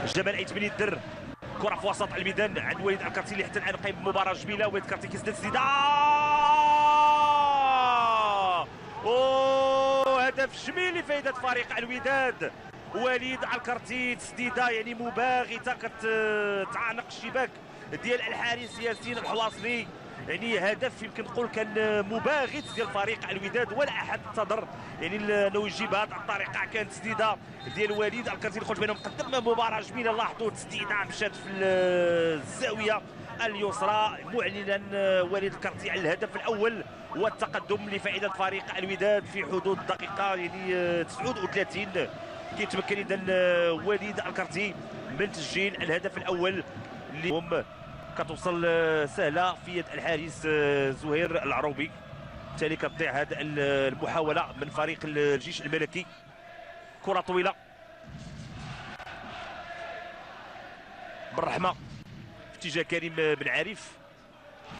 جمال عيد بن يدر، كره في وسط الميدان عند وليد الكارتي اللي حتى الان قايم بمباراه جميله. وليد الكارتي كيسدد تسديده، اوه هدف جميل لفائده فريق الوداد. وليد الكارتي تسديده يعني مباغته كتعانق الشباك ديال الحارس ياسين الحواصلي. يعني هدف يمكن نقول كان مباغت ديال فريق الوداد ولا احد انتظر يعني انه يجيب هذه الطريقه. كانت تسديده ديال وليد الكارتي قلت بانه مقدم مباراه جميله. لاحظوا تسديده مشات في الزاويه اليسرى معلنا وليد الكارتي على الهدف الاول والتقدم لفائده فريق الوداد في حدود الدقيقه يعني 39. كيتمكن اذا وليد الكارتي من تسجيل الهدف الاول اللي هم كتوصل سهله في يد الحارس زهير العروبي. بالتالي كتضيع هذه المحاوله من فريق الجيش الملكي. كره طويله بالرحمه في اتجاه كريم بن عارف،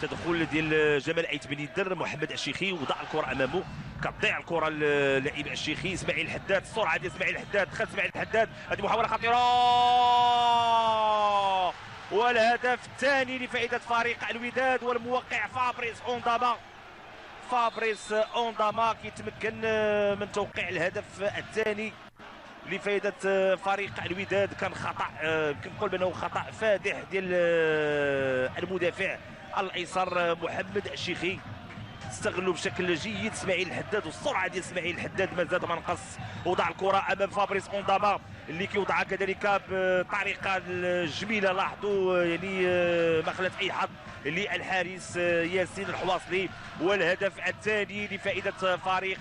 تدخل ديال جمال عيت بن يدر. محمد الشيخي وضع الكره امامه، كتضيع الكره اللاعب الشيخي. اسماعيل الحداد، السرعه ديال اسماعيل الحداد، دخل اسماعيل الحداد، هذه محاوله خطيره والهدف الثاني لفائده فريق الوداد والموقع فابريس اونداما. فابريس اونداما كيتمكن من توقيع الهدف الثاني لفائده فريق الوداد. كان خطا يمكن نقول بانه خطا فادح ديال المدافع الايسر محمد الشيخي. استغلوا بشكل جيد اسماعيل الحداد والسرعه ديال اسماعيل الحداد ما زاد ما نقص. وضع الكره امام فابريس اونداما اللي كيوضعها كذلك بطريقه جميله. لاحظوا يعني ما خلات اي حظ للحارس ياسين الحواصلي. والهدف الثاني لفائده فريق